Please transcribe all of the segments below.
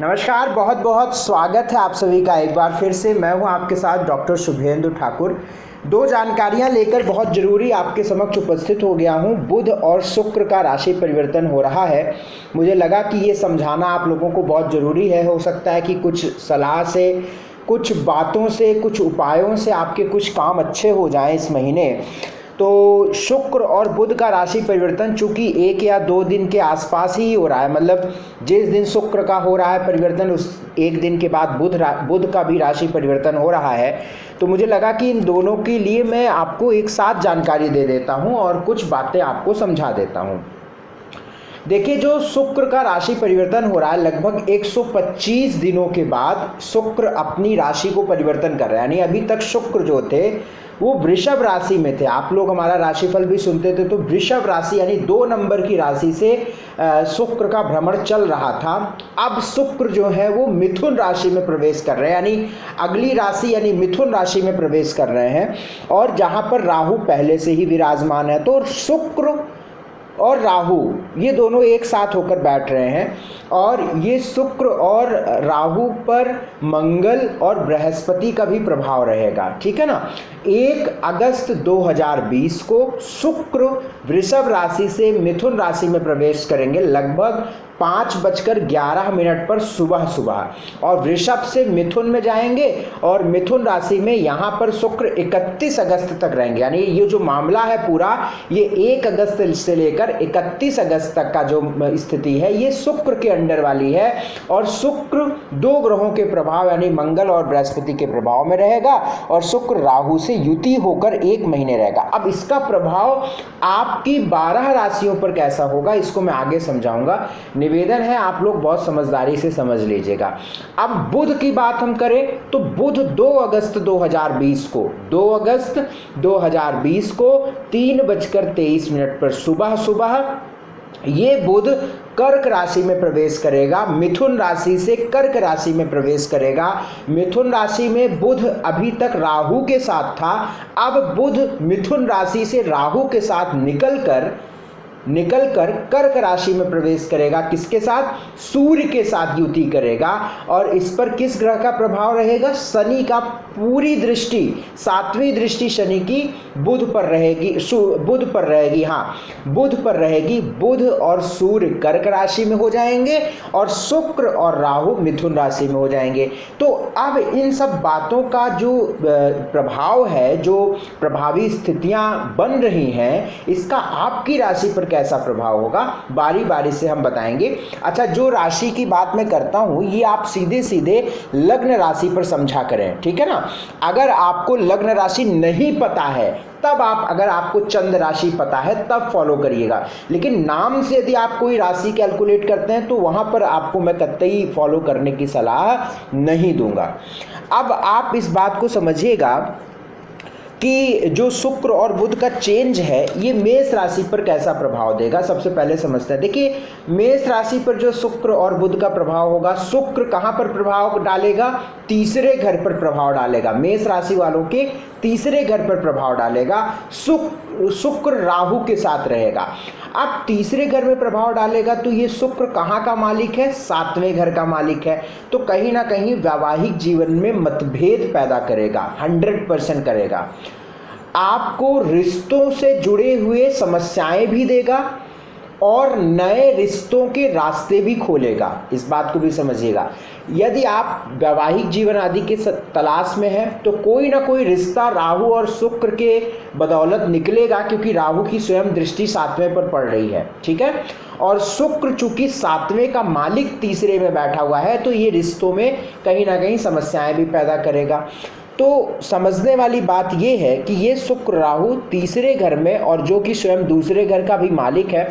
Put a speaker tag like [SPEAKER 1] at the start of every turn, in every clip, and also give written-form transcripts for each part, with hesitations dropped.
[SPEAKER 1] नमस्कार, बहुत बहुत स्वागत है आप सभी का एक बार फिर से। मैं हूं आपके साथ डॉक्टर शुभेंदु ठाकुर। दो जानकारियां लेकर बहुत ज़रूरी आपके समक्ष उपस्थित हो गया हूं। बुध और शुक्र का राशि परिवर्तन हो रहा है। मुझे लगा कि ये समझाना आप लोगों को बहुत ज़रूरी है। हो सकता है कि कुछ सलाह से, कुछ बातों से, कुछ उपायों से आपके कुछ काम अच्छे हो जाएं इस महीने। तो शुक्र और बुध का राशि परिवर्तन चूंकि 1 या 2 दिन के आसपास ही हो रहा है, मतलब जिस दिन शुक्र का हो रहा है परिवर्तन उस एक दिन के बाद बुध का भी राशि परिवर्तन हो रहा है। तो मुझे लगा कि इन दोनों के लिए मैं आपको एक साथ जानकारी दे देता हूं और कुछ बातें आपको समझा देता हूं। देखिए, जो शुक्र का राशि परिवर्तन हो रहा है, लगभग 125 दिनों के बाद शुक्र अपनी राशि को परिवर्तन कर रहा है। यानी अभी तक शुक्र जो थे वो वृषभ राशि में थे। आप लोग हमारा राशिफल भी सुनते थे, तो वृषभ राशि यानी 2 नंबर की राशि से शुक्र का भ्रमण चल रहा था। अब शुक्र जो है वो मिथुन राशि में प्रवेश कर रहे हैं, यानी अगली राशि यानी मिथुन राशि में प्रवेश कर रहे हैं, और जहाँ पर राहु पहले से ही विराजमान है। तो शुक्र और राहु ये दोनों एक साथ होकर बैठ रहे हैं, और ये शुक्र और राहु पर मंगल और बृहस्पति का भी प्रभाव रहेगा। ठीक है ना। 1 अगस्त 2020 को शुक्र वृषभ राशि से मिथुन राशि में प्रवेश करेंगे, लगभग 5:11 पर सुबह, और वृषभ से मिथुन में जाएंगे, और मिथुन राशि में यहाँ पर शुक्र 31 अगस्त तक रहेंगे। यानी ये जो मामला है पूरा, ये 1 अगस्त से लेकर 31 अगस्त तक का जो स्थिति है ये शुक्र के अंडर वाली है। और शुक्र 2 ग्रहों के प्रभाव यानी मंगल और बृहस्पति के प्रभाव में रहेगा, और शुक्र राहु से युति होकर 1 महीने रहेगा। अब इसका प्रभाव आपकी 12 राशियों पर कैसा होगा इसको मैं आगे समझाऊंगा। निवेदन है आप लोग बहुत समझदारी से समझ लीजिएगा। अब बुध की बात हम करें तो बुध 2 अगस्त 2020 को 2 अगस्त 2020 को 3:23 पर सुबह ये बुध कर्क राशि में प्रवेश करेगा। मिथुन राशि से कर्क राशि में प्रवेश करेगा। मिथुन राशि में बुध अभी तक राहु के साथ था, अब बुध मिथुन राशि से राहु के साथ निकलकर कर्क राशि में प्रवेश करेगा। किसके साथ? सूर्य के साथ युति करेगा। और इस पर किस ग्रह का प्रभाव रहेगा? शनि का पूरी दृष्टि, 7वीं दृष्टि शनि की बुध पर रहेगी, बुध पर रहेगी। हाँ, बुध पर रहेगी। बुध और सूर्य कर्क राशि में हो जाएंगे, और शुक्र और राहु मिथुन राशि में हो जाएंगे। तो अब इन सब बातों का जो प्रभाव है, जो प्रभावी स्थितियां बन रही हैं, इसका आपकी राशि पर कैसा प्रभाव होगा बारी बारी से हम बताएंगे। अच्छा, जो राशि की बात मैं करता हूं ये आप सीधे सीधे लग्न राशि पर समझा करें, ठीक है ना। अगर आपको लग्न राशि नहीं पता है तब अगर आपको चंद्र राशि पता है तब फॉलो करिएगा, लेकिन नाम से यदि आप कोई राशि कैलकुलेट करते हैं तो वहां पर आपको मैं कतई फॉलो करने की सलाह नहीं दूंगा। अब आप इस बात को समझिएगा कि जो शुक्र और बुध का चेंज है ये मेष राशि पर कैसा प्रभाव देगा। सबसे पहले समझते हैं। देखिए, मेष राशि पर जो शुक्र और बुध का प्रभाव होगा, शुक्र कहाँ पर प्रभाव डालेगा? तीसरे घर पर प्रभाव डालेगा। मेष राशि वालों के तीसरे घर पर प्रभाव डालेगा। शुक्र राहु के साथ रहेगा। अब तीसरे घर में प्रभाव डालेगा तो ये शुक्र कहाँ का मालिक है? 7वें घर का मालिक है। तो कहीं ना कहीं वैवाहिक जीवन में मतभेद पैदा करेगा, 100% करेगा। आपको रिश्तों से जुड़े हुए समस्याएं भी देगा और नए रिश्तों के रास्ते भी खोलेगा। इस बात को भी समझिएगा। यदि आप वैवाहिक जीवन आदि के तलाश में हैं तो कोई ना कोई रिश्ता राहु और शुक्र के बदौलत निकलेगा, क्योंकि राहु की स्वयं दृष्टि 7वें पर पड़ रही है, ठीक है। और शुक्र चूंकि 7वें का मालिक तीसरे में बैठा हुआ है तो ये रिश्तों में कहीं ना कहीं समस्याएं भी पैदा करेगा। तो समझने वाली बात ये है कि ये शुक्र राहु तीसरे घर में, और जो कि स्वयं दूसरे घर का भी मालिक है,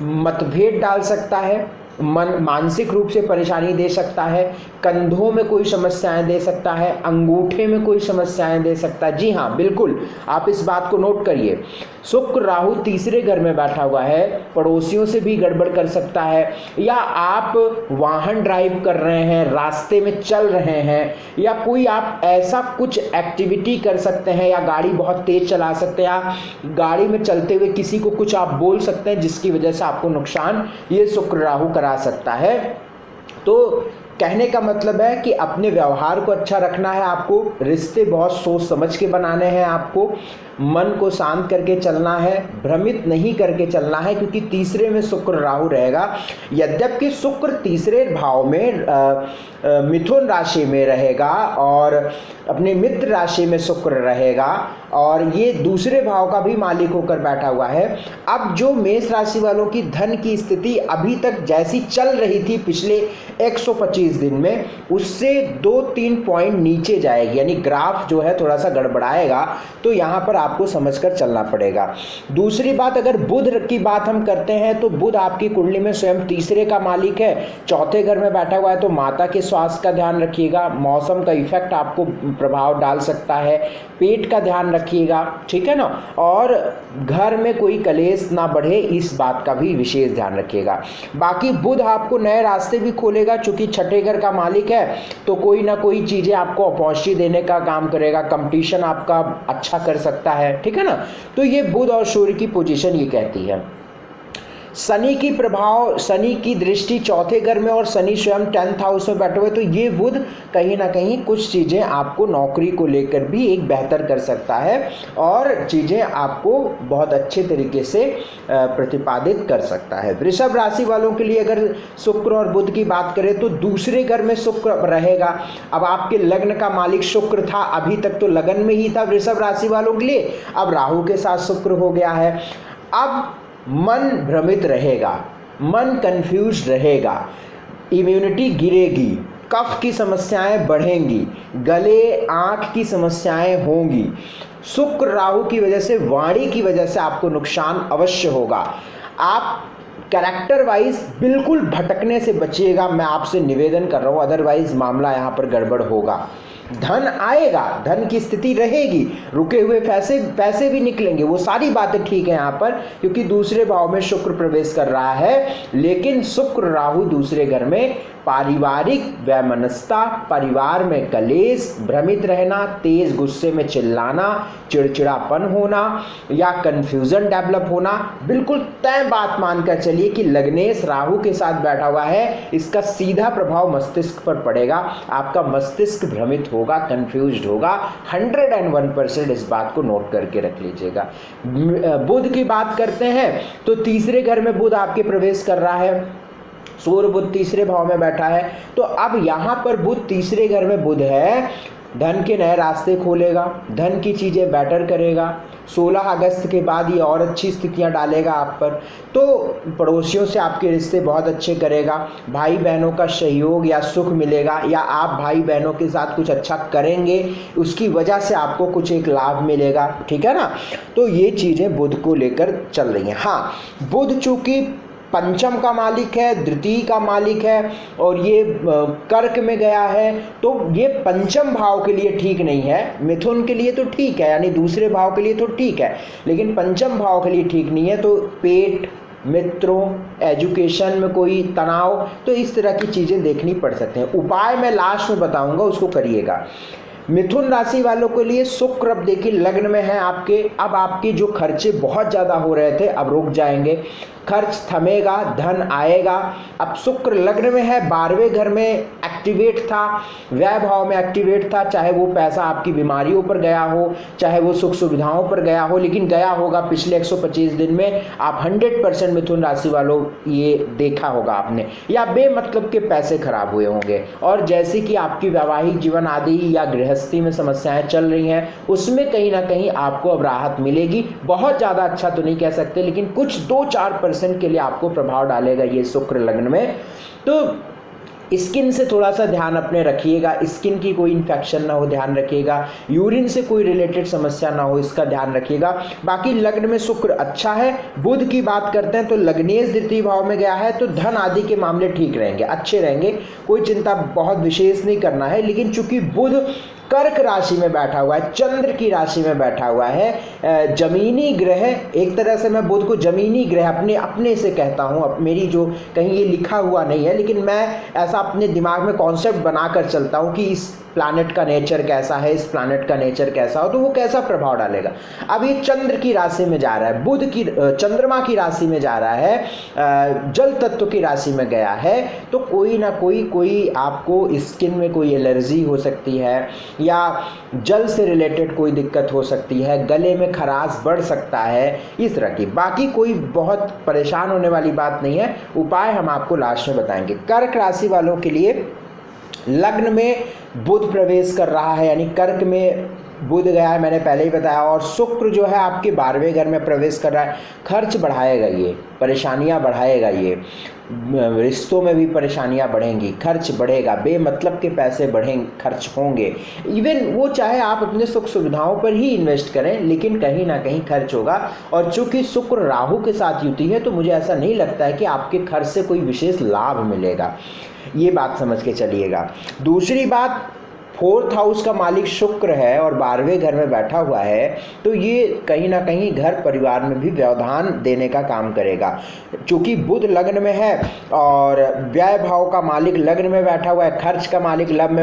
[SPEAKER 1] मतभेद डाल सकता है, मानसिक रूप से परेशानी दे सकता है, कंधों में कोई समस्याएं दे सकता है, अंगूठे में कोई समस्याएं दे सकता है। जी हाँ, बिल्कुल, आप इस बात को नोट करिए। शुक्र राहु तीसरे घर में बैठा हुआ है, पड़ोसियों से भी गड़बड़ कर सकता है, या आप वाहन ड्राइव कर रहे हैं, रास्ते में चल रहे हैं, या कोई आप ऐसा कुछ एक्टिविटी कर सकते हैं, या गाड़ी बहुत तेज चला सकते हैं, या गाड़ी में चलते हुए किसी को कुछ आप बोल सकते हैं जिसकी वजह से आपको नुकसान ये शुक्र राहु करा सकता है। तो कहने का मतलब है कि अपने व्यवहार को अच्छा रखना है आपको, रिश्ते बहुत सोच समझ के बनाने हैं आपको, मन को शांत करके चलना है, भ्रमित नहीं करके चलना है, क्योंकि तीसरे में शुक्र राहु रहेगा। यद्यपि शुक्र तीसरे भाव में मिथुन राशि में रहेगा और अपने मित्र राशि में शुक्र रहेगा और ये दूसरे भाव का भी मालिक होकर बैठा हुआ है। अब जो मेष राशि वालों की धन की स्थिति अभी तक जैसी चल रही थी पिछले 125 दिन में, उससे 2-3 पॉइंट नीचे जाएगी, यानी ग्राफ जो है थोड़ा सा गड़बड़ाएगा, तो यहाँ पर आपको समझकर चलना पड़ेगा। दूसरी बात, अगर बुध की बात हम करते हैं तो बुध आपकी कुंडली में स्वयं तीसरे का मालिक है, चौथे घर में बैठा हुआ है, तो माता के स्वास्थ्य का ध्यान रखिएगा, मौसम का इफेक्ट आपको प्रभाव डाल सकता है, पेट का ध्यान रखिएगा, ठीक है ना, और घर में कोई कलेश ना बढ़े, इस बात का भी विशेष ध्यान रखिएगा। बाकी बुध आपको नए रास्ते भी खोलेगा, चूंकि छठे घर का मालिक है तो कोई ना कोई चीजें आपको अपॉर्चुनिटी देने का काम करेगा, कंपटीशन आपका अच्छा कर सकता है, ठीक है ना। तो ये बुध और सूर्य की पोजीशन ये कहती है। शनि की प्रभाव, शनि की दृष्टि चौथे घर में और शनि स्वयं 10th हाउस में बैठे हुए, तो ये बुध कहीं ना कहीं कुछ चीज़ें आपको नौकरी को लेकर भी एक बेहतर कर सकता है और चीज़ें आपको बहुत अच्छे तरीके से प्रतिपादित कर सकता है। वृषभ राशि वालों के लिए अगर शुक्र और बुध की बात करें तो दूसरे घर में शुक्र रहेगा। अब आपके लग्न का मालिक शुक्र था, अभी तक तो लगन में ही था वृषभ राशि वालों के लिए, अब राहु के साथ शुक्र हो गया है। अब मन भ्रमित रहेगा, मन कंफ्यूज रहेगा, इम्यूनिटी गिरेगी, कफ की समस्याएं बढ़ेंगी, गले आंख की समस्याएं होंगी, शुक्र राहु की वजह से, वाणी की वजह से आपको नुकसान अवश्य होगा। आप कैरेक्टर वाइज बिल्कुल भटकने से बचिएगा, मैं आपसे निवेदन कर रहा हूँ, अदरवाइज मामला यहाँ पर गड़बड़ होगा। धन आएगा, धन की स्थिति रहेगी, रुके हुए पैसे भी निकलेंगे, वो सारी बातें ठीक है यहाँ पर, क्योंकि दूसरे भाव में शुक्र प्रवेश कर रहा है। लेकिन शुक्र राहु दूसरे घर में पारिवारिक वैमनस्यता, परिवार में कलेश, भ्रमित रहना, तेज गुस्से में चिल्लाना, चिड़चिड़ापन होना या कंफ्यूजन डेवलप होना, बिल्कुल तय बात मानकर चलिए कि लग्नेश राहु के साथ बैठा हुआ है, इसका सीधा प्रभाव मस्तिष्क पर पड़ेगा। आपका मस्तिष्क भ्रमित होगा, कंफ्यूज्ड होगा, 101% इस बात को नोट करके रख लीजिएगा। बुध की बात करते हैं तो तीसरे घर में बुध आपके प्रवेश कर रहा है, सूर्य बुध तीसरे भाव में बैठा है, तो अब यहाँ पर बुध तीसरे घर में बुध है, धन के नए रास्ते खोलेगा, धन की चीज़ें बेटर करेगा। 16 अगस्त के बाद ये और अच्छी स्थितियां डालेगा आप पर, तो पड़ोसियों से आपके रिश्ते बहुत अच्छे करेगा, भाई बहनों का सहयोग या सुख मिलेगा, या आप भाई बहनों के साथ कुछ अच्छा करेंगे, उसकी वजह से आपको कुछ एक लाभ मिलेगा, ठीक है ना। तो ये चीज़ें बुध को लेकर चल रही हैं। हाँ, बुध चूँकि पंचम का मालिक है, द्वितीय का मालिक है और ये कर्क में गया है, तो ये पंचम भाव के लिए ठीक नहीं है। मिथुन के लिए तो ठीक है, यानी दूसरे भाव के लिए तो ठीक है, लेकिन पंचम भाव के लिए ठीक नहीं है। तो पेट, मित्रों, एजुकेशन में कोई तनाव, तो इस तरह की चीज़ें देखनी पड़ सकते हैं। उपाय मैं लास्ट में बताऊंगा, उसको करिएगा। मिथुन राशि वालों के लिए शुक्र अब देखिए लग्न में है आपके, अब आपके जो खर्चे बहुत ज़्यादा हो रहे थे अब रुक जाएंगे, खर्च थमेगा, धन आएगा। अब शुक्र लग्न में है, 12वें घर में एक्टिवेट था, व्यय भाव में एक्टिवेट था, चाहे वो पैसा आपकी बीमारियों पर गया हो, चाहे वो सुख सुविधाओं पर गया हो, लेकिन गया होगा पिछले 125 दिन में। आप 100% मिथुन राशि वालों ये देखा होगा आपने, या बेमतलब के पैसे खराब हुए होंगे। और जैसे कि आपकी वैवाहिक जीवन आदि या गृहस्थी में समस्याएं चल रही हैं, उसमें कहीं ना कहीं आपको अब राहत मिलेगी। बहुत ज़्यादा अच्छा तो नहीं कह सकते, लेकिन कुछ 2-4% के लिए आपको प्रभाव डालेगा ये शुक्र लग्न में। तो स्किन से थोड़ा सा ध्यान अपने रखिएगा, स्किन की कोई इन्फेक्शन ना हो, ध्यान रखिएगा, यूरिन से कोई रिलेटेड समस्या ना हो, इसका ध्यान रखिएगा। बाकी लग्न में शुक्र अच्छा है। बुध की बात करते हैं तो लग्नेश द्वितीय भाव में गया है, तो धन आदि के मामले ठीक रहेंगे, अच्छे रहेंगे, कोई चिंता बहुत विशेष नहीं करना है। लेकिन चूंकि बुध कर्क राशि में बैठा हुआ है, चंद्र की राशि में बैठा हुआ है, जमीनी ग्रह, एक तरह से मैं बुध को जमीनी ग्रह अपने से कहता हूँ, मेरी जो कहीं ये लिखा हुआ नहीं है, लेकिन मैं ऐसा अपने दिमाग में कॉन्सेप्ट बनाकर चलता हूँ कि इस प्लैनेट का नेचर कैसा है, इस प्लैनेट का नेचर कैसा हो, तो वो कैसा प्रभाव डालेगा। अब ये चंद्र की राशि में जा रहा है, बुध की चंद्रमा की राशि में जा रहा है, जल तत्व की राशि में गया है, तो कोई ना कोई आपको स्किन में कोई एलर्जी हो सकती है, या जल से रिलेटेड कोई दिक्कत हो सकती है, गले में खराश बढ़ सकता है, इस तरह की। बाकी कोई बहुत परेशान होने वाली बात नहीं है। उपाय हम आपको लास्ट में बताएंगे। कर्क राशि वालों के लिए लग्न में बुध प्रवेश कर रहा है, यानी कर्क में बुध गया है, मैंने पहले ही बताया। और शुक्र जो है आपके 12वें घर में प्रवेश कर रहा है। खर्च बढ़ाएगा, ये परेशानियां बढ़ाएगा, ये रिश्तों में भी परेशानियां बढ़ेंगी, खर्च बढ़ेगा, बेमतलब के पैसे बढ़ेंगे, खर्च होंगे। इवन वो चाहे आप अपने सुख सुविधाओं पर ही इन्वेस्ट करें, लेकिन कहीं ना कहीं खर्च होगा। और चूंकि शुक्र राहु के साथ युति है, तो मुझे ऐसा नहीं लगता है कि आपके खर्च से कोई विशेष लाभ मिलेगा, ये बात समझ के चलिएगा। दूसरी बात, 4th हाउस का मालिक शुक्र है और 12वें घर में बैठा हुआ है, तो ये कहीं ना कहीं घर परिवार में भी व्यवधान देने का काम करेगा। चूंकि बुध लग्न में है और व्यय भाव का मालिक लग्न में बैठा हुआ है, खर्च का मालिक लग्न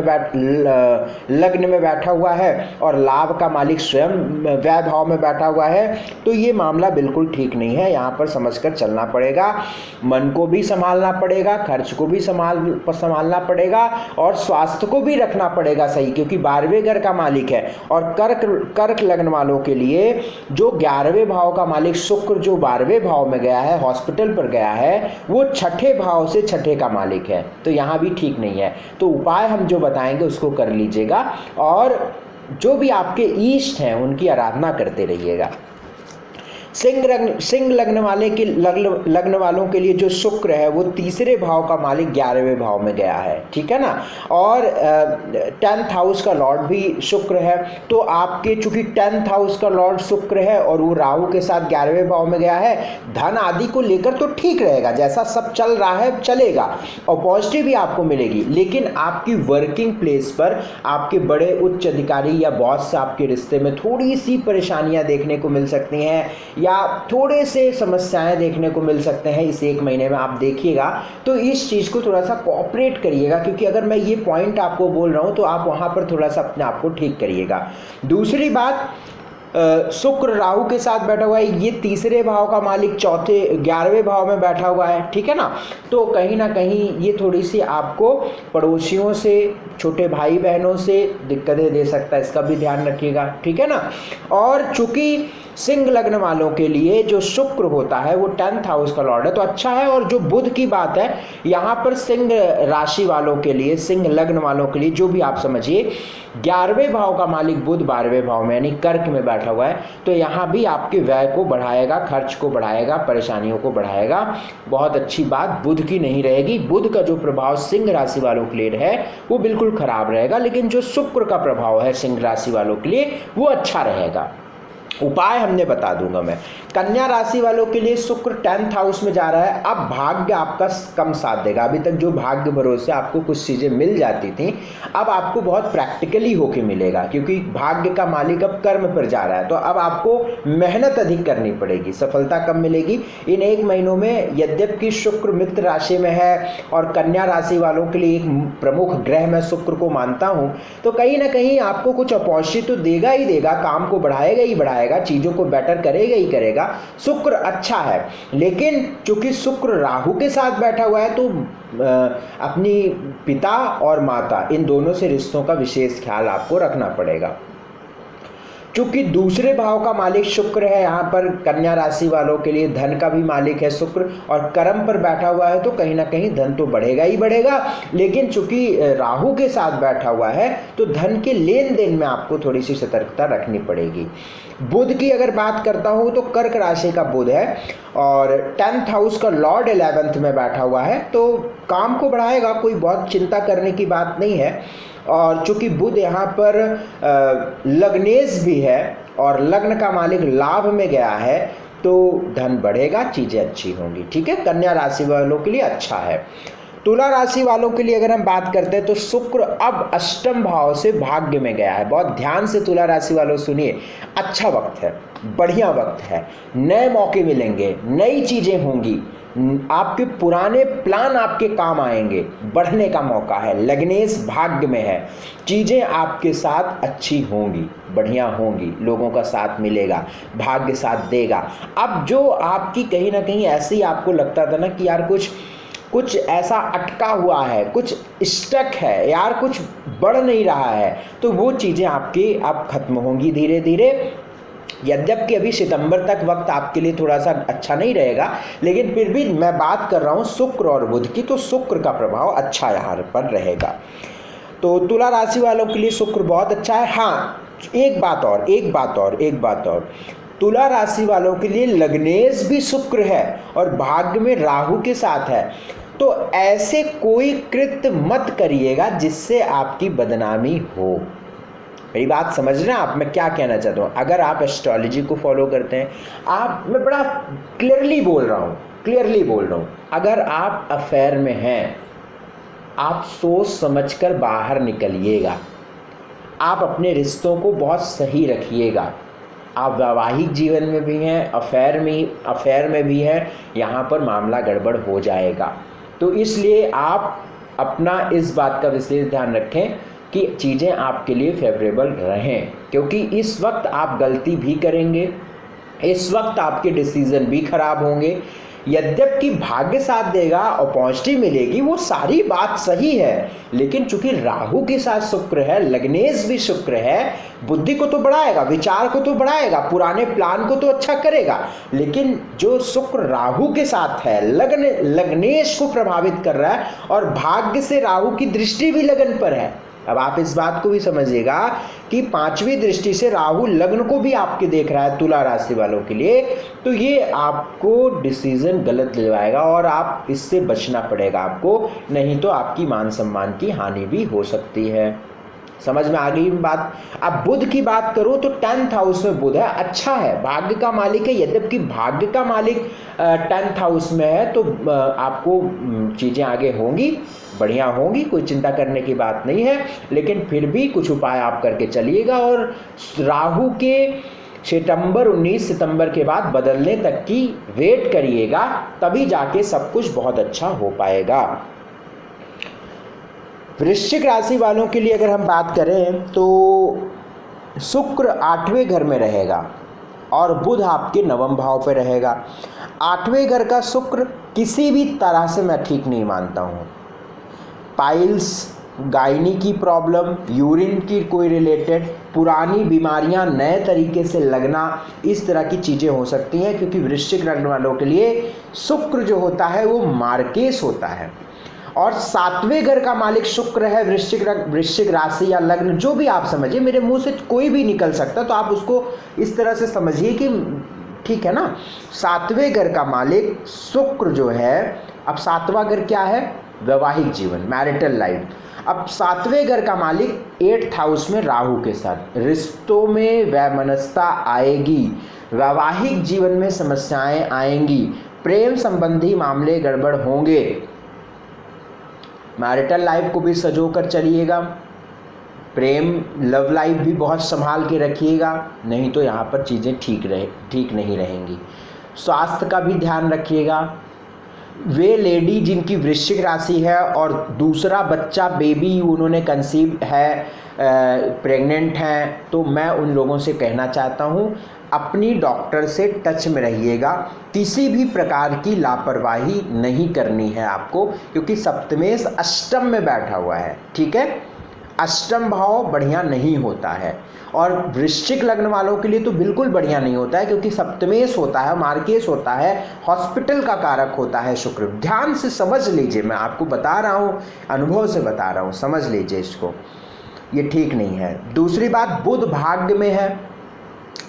[SPEAKER 1] में बैठा हुआ है और लाभ का मालिक स्वयं व्यय भाव में बैठा हुआ है, तो ये मामला बिल्कुल ठीक नहीं है। यहाँ पर समझकर चलना पड़ेगा, मन को भी संभालना पड़ेगा, खर्च को भी संभालना पड़ेगा और स्वास्थ्य को भी रखना पड़ेगा सही, क्योंकि 12वें घर का मालिक है। और कर्क लग्न वालों के लिए जो 11वें भाव का मालिक शुक्र जो 12वें भाव में गया है, हॉस्पिटल पर गया है, वो 6ठे भाव से 6ठे का मालिक है, तो यहाँ भी ठीक नहीं है। तो उपाय हम जो बताएंगे उसको कर लीजिएगा और जो भी आपके इष्ट हैं उनकी आराधना करते रहिएगा। सिंह लग्न वालों के लिए जो शुक्र है वो 3रे भाव का मालिक 11वें भाव में गया है, ठीक है ना। और 10th हाउस का लॉर्ड भी शुक्र है, तो आपके चूंकि 10th हाउस का लॉर्ड शुक्र है और वो राहु के साथ 11वें भाव में गया है, धन आदि को लेकर तो ठीक रहेगा, जैसा सब चल रहा है चलेगा और पॉजिटिव भी आपको मिलेगी। लेकिन आपकी वर्किंग प्लेस पर आपके बड़े उच्च अधिकारी या बॉस से आपके रिश्ते में थोड़ी सी परेशानियां देखने को मिल सकती हैं या थोड़े से समस्याएं देखने को मिल सकते हैं इस 1 महीने में। आप देखिएगा तो इस चीज़ को थोड़ा सा कोऑपरेट करिएगा, क्योंकि अगर मैं ये पॉइंट आपको बोल रहा हूँ तो आप वहाँ पर थोड़ा सा अपने आप को ठीक करिएगा। दूसरी बात, शुक्र राहु के साथ बैठा हुआ है, ये 3रे भाव का मालिक 11वें भाव में बैठा हुआ है, ठीक है ना। तो कहीं ना कहीं ये थोड़ी सी आपको पड़ोसियों से, छोटे भाई बहनों से दिक्कतें दे सकता है, इसका भी ध्यान रखिएगा, ठीक है ना। और चूंकि सिंह लग्न वालों के लिए जो शुक्र होता है वो 10th हाउस का लॉर्ड है, तो अच्छा है। और जो बुध की बात है यहाँ पर सिंह राशि वालों के लिए, सिंह लग्न वालों के लिए, जो भी आप समझिए, 11वें भाव का मालिक बुध 12वें भाव में यानी कर्क में बैठा हुआ है, तो यहाँ भी आपके व्यय को बढ़ाएगा, खर्च को बढ़ाएगा, परेशानियों को बढ़ाएगा। बहुत अच्छी बात बुध की नहीं रहेगी। बुध का जो प्रभाव सिंह राशि वालों के लिए है वो बिल्कुल खराब रहेगा, लेकिन जो शुक्र का प्रभाव है सिंह राशि वालों के लिए वो अच्छा रहेगा। उपाय हमने बता दूंगा मैं। कन्या राशि वालों के लिए शुक्र 10th हाउस में जा रहा है। अब भाग्य आपका कम साथ देगा। अभी तक जो भाग्य भरोसे आपको कुछ चीज़ें मिल जाती थी, अब आपको बहुत प्रैक्टिकली होके मिलेगा, क्योंकि भाग्य का मालिक अब कर्म पर जा रहा है, तो अब आपको मेहनत अधिक करनी पड़ेगी, सफलता कम मिलेगी। इन 1 महीनों में यद्यपि शुक्र मित्र राशि में है और कन्या राशि वालों के लिए एक प्रमुख ग्रह मैं शुक्र को मानता हूँ, तो कहीं ना कहीं आपको कुछ अपॉर्चुनिटी तो देगा ही देगा, काम को बढ़ाएगा ही बढ़ाएगा, चीज़ों को बेटर करेगा ही करेगा। शुक्र अच्छा है, लेकिन चूंकि शुक्र राहु के साथ बैठा हुआ है, तो अपनी पिता और माता इन दोनों से रिश्तों का विशेष ख्याल आपको रखना पड़ेगा। चूंकि 2रे भाव का मालिक शुक्र है, यहाँ पर कन्या राशि वालों के लिए धन का भी मालिक है शुक्र और कर्म पर बैठा हुआ है, तो कहीं ना कहीं धन तो बढ़ेगा ही बढ़ेगा, लेकिन चूंकि राहु के साथ बैठा हुआ है तो धन के लेन देन में आपको थोड़ी सी सतर्कता रखनी पड़ेगी। बुध की अगर बात करता हूँ तो कर्क राशि का बुध है और 10th हाउस का लॉर्ड 11th में बैठा हुआ है, तो काम को बढ़ाएगा, कोई बहुत चिंता करने की बात नहीं है। और चूंकि बुध यहाँ पर लग्नेश भी है और लग्न का मालिक लाभ में गया है, तो धन बढ़ेगा, चीज़ें अच्छी होंगी, ठीक है। कन्या राशि वालों के लिए अच्छा है। तुला राशि वालों के लिए अगर हम बात करते हैं तो शुक्र अब अष्टम भाव से भाग्य में गया है। बहुत ध्यान से तुला राशि वालों सुनिए, अच्छा वक्त है, बढ़िया वक्त है, नए मौके मिलेंगे, नई चीजें होंगी, आपके पुराने प्लान आपके काम आएंगे, बढ़ने का मौका है, लग्नेश भाग्य में है, चीज़ें आपके साथ अच्छी होंगी, बढ़िया होंगी, लोगों का साथ मिलेगा, भाग्य साथ देगा। अब जो आपकी कहीं ना कहीं ऐसे ही आपको लगता था ना कि यार कुछ ऐसा अटका हुआ है, कुछ स्टक है यार, कुछ बढ़ नहीं रहा है, तो वो चीज़ें आपकी अब खत्म होंगी धीरे धीरे। यद्यपि अभी सितंबर तक वक्त आपके लिए थोड़ा सा अच्छा नहीं रहेगा, लेकिन फिर भी मैं बात कर रहा हूँ शुक्र और बुध की, तो शुक्र का प्रभाव अच्छा यहाँ पर रहेगा। तो तुला राशि वालों के लिए शुक्र बहुत अच्छा है। हाँ, एक बात और, तुला राशि वालों के लिए लग्नेश भी शुक्र है और भाग्य में राहु के साथ है। तो ऐसे कोई कृत्य मत करिएगा जिससे आपकी बदनामी हो। मेरी बात समझ रहे हैं आप, मैं क्या कहना चाहता हूँ? अगर आप एस्ट्रोलॉजी को फॉलो करते हैं, मैं बड़ा क्लियरली बोल रहा हूँ, अगर आप अफेयर में हैं, आप सोच समझकर बाहर निकलिएगा, आप अपने रिश्तों को बहुत सही रखिएगा। आप वैवाहिक जीवन में भी हैं, अफेयर में भी हैं, यहाँ पर मामला गड़बड़ हो जाएगा। तो इसलिए आप अपना इस बात का विशेष ध्यान रखें कि चीज़ें आपके लिए फेवरेबल रहें, क्योंकि इस वक्त आप गलती भी करेंगे, इस वक्त आपके डिसीजन भी खराब होंगे। यद्यपि भाग्य साथ देगा, अपॉर्चुनिटी मिलेगी, वो सारी बात सही है, लेकिन चूंकि राहु के साथ शुक्र है, लग्नेश भी शुक्र है, बुद्धि को तो बढ़ाएगा, विचार को तो बढ़ाएगा, पुराने प्लान को तो अच्छा करेगा, लेकिन जो शुक्र राहु के साथ है, लग्नेश को प्रभावित कर रहा है और भाग्य से राहु की दृष्टि भी लगन पर है। अब आप इस बात को भी समझिएगा कि 5वीं दृष्टि से राहु लग्न को भी आपके देख रहा है तुला राशि वालों के लिए, तो ये आपको डिसीजन गलत दिलवाएगा और आप इससे बचना पड़ेगा आपको, नहीं तो आपकी मान सम्मान की हानि भी हो सकती है। समझ में आ गई बात? अब बुध की बात करो तो 10th हाउस में बुध है, अच्छा है, भाग्य का मालिक है। यद्यपि भाग्य का मालिक 10th हाउस में है तो आपको चीज़ें आगे होंगी, बढ़िया होंगी, कोई चिंता करने की बात नहीं है, लेकिन फिर भी कुछ उपाय आप करके चलिएगा और राहु के 19 सितंबर के बाद बदलने तक की वेट करिएगा, तभी जाके सब कुछ बहुत अच्छा हो पाएगा। वृश्चिक राशि वालों के लिए अगर हम बात करें तो शुक्र 8वें घर में रहेगा और बुध आपके 9वें भाव पर रहेगा। 8वें घर का शुक्र किसी भी तरह से मैं ठीक नहीं मानता हूँ। पाइल्स, गायनी की प्रॉब्लम, यूरिन की कोई रिलेटेड पुरानी बीमारियां नए तरीके से लगना, इस तरह की चीज़ें हो सकती हैं, क्योंकि वृश्चिक लग्न वालों के लिए शुक्र जो होता है वो मार्केश होता है और 7वें घर का मालिक शुक्र है। वृश्चिक राशि या लग्न जो भी आप समझिए, मेरे मुंह से कोई भी निकल सकता, तो आप उसको इस तरह से समझिए कि ठीक है ना। 7वें घर का मालिक शुक्र जो है, अब 7वां घर क्या है? वैवाहिक जीवन, मैरिटल लाइफ। अब 7वें घर का मालिक 8th हाउस में राहु के साथ, रिश्तों में वैमनस्यता आएगी, वैवाहिक जीवन में समस्याएं आएंगी, प्रेम संबंधी मामले गड़बड़ होंगे। मैरिटल लाइफ को भी सजो कर चलिएगा, प्रेम लव लाइफ भी बहुत संभाल के रखिएगा, नहीं तो यहाँ पर चीज़ें ठीक नहीं रहेंगी। स्वास्थ्य का भी ध्यान रखिएगा। वे लेडी जिनकी वृश्चिक राशि है और दूसरा बच्चा बेबी उन्होंने कंसीव है, प्रेग्नेंट हैं, तो मैं उन लोगों से कहना चाहता हूँ अपनी डॉक्टर से टच में रहिएगा। किसी भी प्रकार की लापरवाही नहीं करनी है आपको, क्योंकि सप्तमेश अष्टम में बैठा हुआ है, ठीक है। अष्टम भाव बढ़िया नहीं होता है और वृश्चिक लग्न वालों के लिए तो बिल्कुल बढ़िया नहीं होता है, क्योंकि सप्तमेश होता है, मार्केश होता है, हॉस्पिटल का कारक होता है शुक्र। ध्यान से समझ लीजिए, मैं आपको बता रहा हूँ, अनुभव से बता रहा हूँ, समझ लीजिए इसको, ये ठीक नहीं है। दूसरी बात, बुध भाग्य में है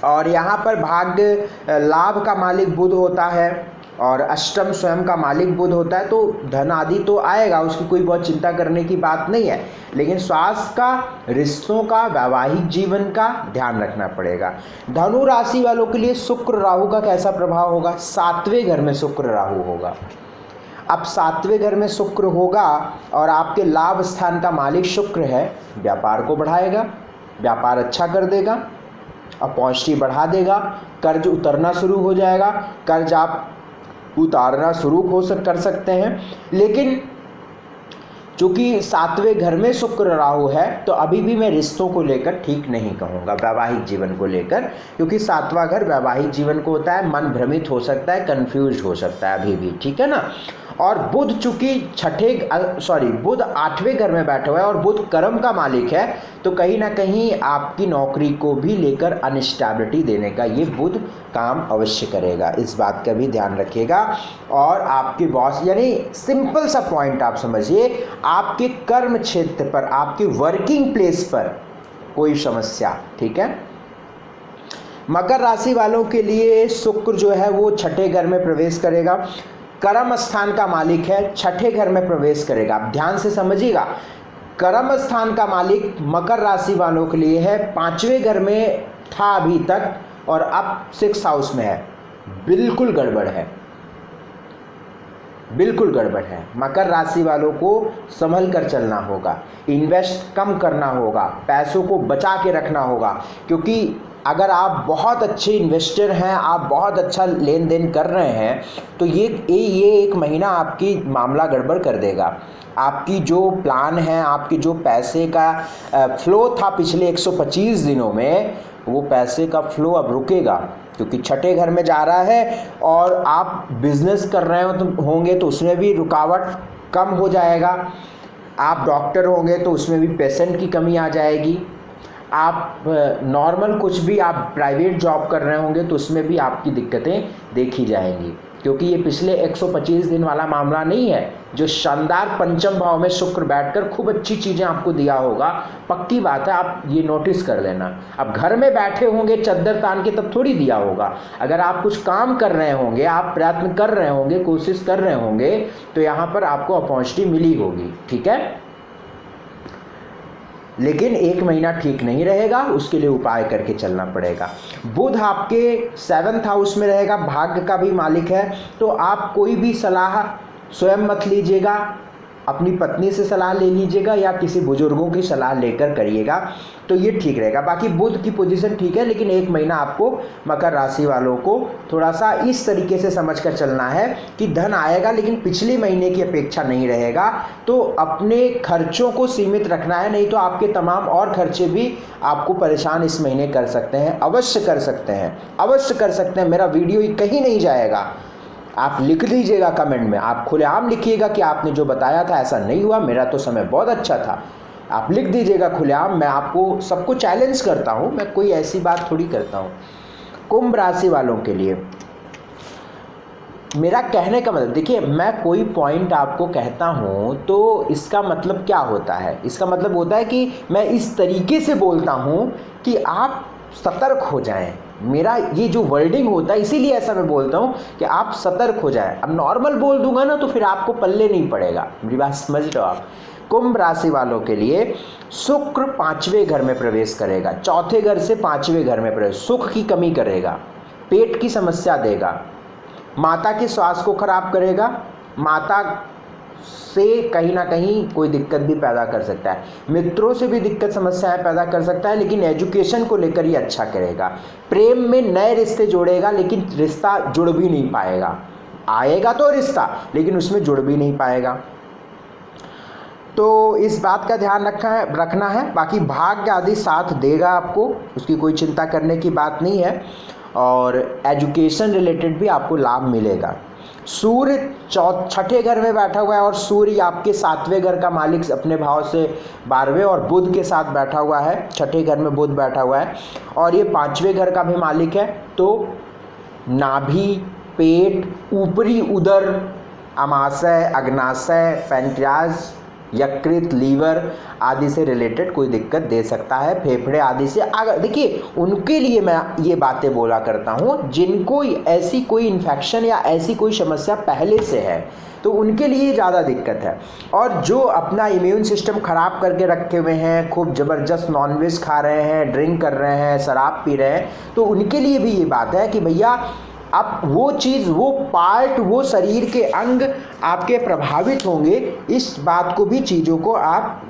[SPEAKER 1] और यहाँ पर भाग्य लाभ का मालिक बुध होता है और अष्टम स्वयं का मालिक बुध होता है, तो धन आदि तो आएगा, उसकी कोई बहुत चिंता करने की बात नहीं है, लेकिन स्वास्थ्य का, रिश्तों का, वैवाहिक जीवन का ध्यान रखना पड़ेगा। धनु राशि वालों के लिए शुक्र राहु का कैसा प्रभाव होगा? 7वें घर में शुक्र राहु होगा। अब 7वें घर में शुक्र होगा और आपके लाभ स्थान का मालिक शुक्र है, व्यापार को बढ़ाएगा, व्यापार अच्छा कर देगा, अपॉर्चुनिटी बढ़ा देगा, कर्ज उतरना शुरू हो जाएगा, कर्ज आप उतारना शुरू कर सकते हैं। लेकिन चूँकि 7वें घर में शुक्र राहु है तो अभी भी मैं रिश्तों को लेकर ठीक नहीं कहूँगा, वैवाहिक जीवन को लेकर, क्योंकि 7वां घर वैवाहिक जीवन को होता है, मन भ्रमित हो सकता है, कंफ्यूज हो सकता है अभी भी, ठीक है ना। और बुध चूँकि बुध 8वें घर में बैठा हुआ है और बुध कर्म का मालिक है, तो कहीं ना कहीं आपकी नौकरी को भी लेकर अनस्टेबिलिटी देने का ये बुध काम अवश्य करेगा, इस बात का भी ध्यान रखिएगा। और आपके बॉस, यानी सिंपल सा पॉइंट आप समझिए, आपके कर्म क्षेत्र पर, आपके वर्किंग प्लेस पर कोई समस्या, ठीक है। मकर राशि वालों के लिए शुक्र जो है वो 6ठे घर में प्रवेश करेगा, कर्म स्थान का मालिक है, 6ठे घर में प्रवेश करेगा। आप ध्यान से समझिएगा, कर्म स्थान का मालिक मकर राशि वालों के लिए है, 5वें घर में था अभी तक और अब 6th हाउस में है। बिल्कुल गड़बड़ है, बिल्कुल गड़बड़ है। मकर राशि वालों को संभल कर चलना होगा, इन्वेस्ट कम करना होगा, पैसों को बचा के रखना होगा, क्योंकि अगर आप बहुत अच्छे इन्वेस्टर हैं, आप बहुत अच्छा लेन देन कर रहे हैं, तो ये एक महीना आपकी मामला गड़बड़ कर देगा। आपकी जो प्लान है, आपकी जो पैसे का फ्लो था पिछले 125 दिनों में, वो पैसे का फ्लो अब रुकेगा, क्योंकि 6ठे घर में जा रहा है। और आप बिजनेस कर रहे होंगे तो उसमें भी रुकावट कम हो जाएगा। आप डॉक्टर होंगे तो उसमें भी पेशेंट की कमी आ जाएगी। आप नॉर्मल कुछ भी आप प्राइवेट जॉब कर रहे होंगे तो उसमें भी आपकी दिक्कतें देखी जाएंगी, क्योंकि ये पिछले 125 दिन वाला मामला नहीं है। जो शानदार पंचम भाव में शुक्र बैठकर खूब अच्छी चीज़ें आपको दिया होगा, पक्की बात है, आप ये नोटिस कर लेना। अब घर में बैठे होंगे चद्दर तान के तब थोड़ी दिया होगा। अगर आप कुछ काम कर रहे होंगे, आप प्रयत्न कर रहे होंगे, कोशिश कर रहे होंगे, तो यहाँ पर आपको अपॉर्चुनिटी मिली होगी, ठीक है। लेकिन 1 महीना ठीक नहीं रहेगा, उसके लिए उपाय करके चलना पड़ेगा। बुध आपके 7th हाउस में रहेगा, भाग्य का भी मालिक है, तो आप कोई भी सलाह स्वयं मत लीजिएगा, अपनी पत्नी से सलाह ले लीजिएगा या किसी बुजुर्गों की सलाह लेकर करिएगा, तो ये ठीक रहेगा। बाकी बुध की पोजीशन ठीक है, लेकिन 1 महीना आपको मकर राशि वालों को थोड़ा सा इस तरीके से समझ कर चलना है कि धन आएगा लेकिन पिछले महीने की अपेक्षा नहीं रहेगा। तो अपने खर्चों को सीमित रखना है, नहीं तो आपके तमाम और खर्चे भी आपको परेशान इस महीने कर सकते हैं। अवश्य कर सकते हैं, अवश्य कर सकते हैं। मेरा वीडियो कहीं नहीं जाएगा, आप लिख लीजिएगा कमेंट में, आप खुलेआम लिखिएगा कि आपने जो बताया था ऐसा नहीं हुआ, मेरा तो समय बहुत अच्छा था। आप लिख दीजिएगा खुलेआम, मैं आपको सबको चैलेंज करता हूँ, मैं कोई ऐसी बात थोड़ी करता हूँ। कुंभ राशि वालों के लिए मेरा कहने का मतलब, देखिए मैं कोई पॉइंट आपको कहता हूँ तो इसका मतलब क्या होता है, इसका मतलब होता है कि मैं इस तरीके से बोलता हूँ कि आप सतर्क हो जाएं। मेरा ये जो वर्डिंग होता है इसीलिए ऐसा मैं बोलता हूँ कि आप सतर्क हो जाएं। अब नॉर्मल बोल दूंगा ना तो फिर आपको पल्ले नहीं पड़ेगा, मेरी बात समझ रहे हो आप। कुंभ राशि वालों के लिए शुक्र 5वें घर में प्रवेश करेगा, 4थे घर से 5वें घर में प्रवेश, सुख की कमी करेगा, पेट की समस्या देगा, माता के स्वास्थ्य को खराब करेगा, माता से कहीं ना कहीं कोई दिक्कत भी पैदा कर सकता है, मित्रों से भी दिक्कत समस्याएं पैदा कर सकता है, लेकिन एजुकेशन को लेकर ये अच्छा करेगा। प्रेम में नए रिश्ते जोड़ेगा लेकिन रिश्ता जुड़ भी नहीं पाएगा, आएगा तो रिश्ता लेकिन उसमें जुड़ भी नहीं पाएगा, तो इस बात का ध्यान रखना है। बाकी भाग्य आदि साथ देगा आपको, उसकी कोई चिंता करने की बात नहीं है, और एजुकेशन रिलेटेड भी आपको लाभ मिलेगा। सूर्य 6ठे घर में बैठा हुआ है और सूर्य आपके 7वें घर का मालिक अपने भाव से 12वें और बुध के साथ बैठा हुआ है, 6ठे घर में बुध बैठा हुआ है और ये 5वें घर का भी मालिक है। तो नाभि, पेट, ऊपरी उदर, अमाशय, अग्नाशय, पैंक्रियाज, यकृत, लीवर आदि से रिलेटेड कोई दिक्कत दे सकता है, फेफड़े आदि से। अगर देखिए उनके लिए मैं ये बातें बोला करता हूँ जिनको ऐसी कोई इन्फेक्शन या ऐसी कोई समस्या पहले से है, तो उनके लिए ज़्यादा दिक्कत है। और जो अपना इम्यून सिस्टम ख़राब करके रखे हुए हैं, खूब ज़बरदस्त नॉनवेज खा रहे हैं, ड्रिंक कर रहे हैं, शराब पी रहे हैं, तो उनके लिए भी ये बात है कि भैया अब वो चीज़, वो पार्ट, वो शरीर के अंग आपके प्रभावित होंगे, इस बात को भी, चीज़ों को आप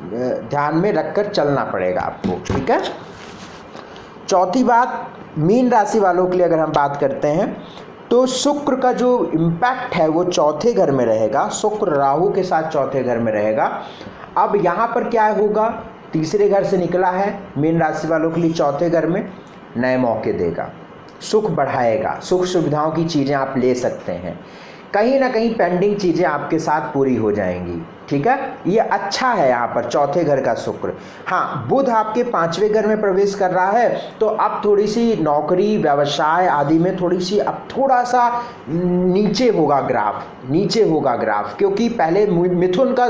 [SPEAKER 1] ध्यान में रखकर चलना पड़ेगा आपको, ठीक है। चौथी बात, मीन राशि वालों के लिए अगर हम बात करते हैं तो शुक्र का जो इम्पैक्ट है वो चौथे घर में रहेगा। शुक्र राहु के साथ चौथे घर में रहेगा। अब यहाँ पर क्या होगा, तीसरे घर से निकला है, मीन राशि वालों के लिए चौथे घर में नए मौके देगा, सुख बढ़ाएगा, सुख सुविधाओं की चीज़ें आप ले सकते हैं, कहीं ना कहीं पेंडिंग चीज़ें आपके साथ पूरी हो जाएंगी, ठीक है। ये अच्छा है यहाँ पर चौथे घर का शुक्र। हाँ, बुध आपके 5वें घर में प्रवेश कर रहा है, तो अब थोड़ी सी नौकरी, व्यवसाय आदि में थोड़ी सी अब थोड़ा सा नीचे होगा ग्राफ, नीचे होगा ग्राफ, क्योंकि पहले मिथुन का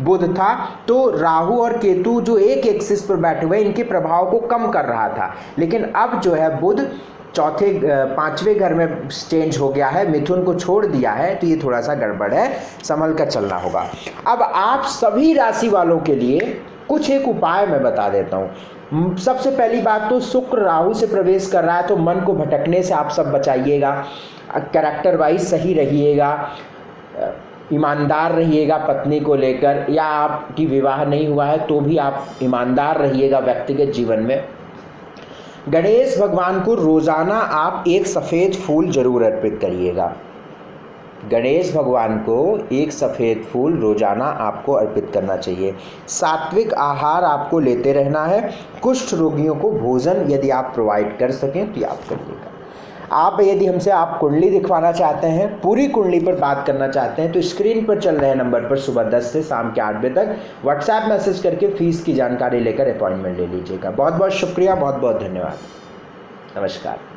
[SPEAKER 1] बुध था तो राहु और केतु जो एक एक्सिस पर बैठे हुए इनके प्रभाव को कम कर रहा था, लेकिन अब जो है बुध 5वें घर में चेंज हो गया है, मिथुन को छोड़ दिया है, तो ये थोड़ा सा गड़बड़ है, संभल कर चलना होगा। अब आप सभी राशि वालों के लिए कुछ एक उपाय मैं बता देता हूँ। सबसे पहली बात तो शुक्र राहु से प्रवेश कर रहा है, तो मन को भटकने से आप सब बचाइएगा, कैरेक्टर वाइज सही रहिएगा, ईमानदार रहिएगा पत्नी को लेकर, या आपकी विवाह नहीं हुआ है तो भी आप ईमानदार रहिएगा व्यक्तिगत जीवन में। गणेश भगवान को रोज़ाना आप एक सफ़ेद फूल जरूर अर्पित करिएगा। गणेश भगवान को एक सफ़ेद फूल रोज़ाना आपको अर्पित करना चाहिए। सात्विक आहार आपको लेते रहना है। कुष्ठ रोगियों को भोजन यदि आप प्रोवाइड कर सकें तो आप करिएगा। आप यदि हमसे आप कुंडली दिखवाना चाहते हैं, पूरी कुंडली पर बात करना चाहते हैं, तो स्क्रीन पर चल रहे नंबर पर सुबह 10 से शाम के 8 बजे तक व्हाट्सएप मैसेज करके फीस की जानकारी लेकर अपॉइंटमेंट ले लीजिएगा। बहुत बहुत शुक्रिया, बहुत बहुत धन्यवाद, नमस्कार।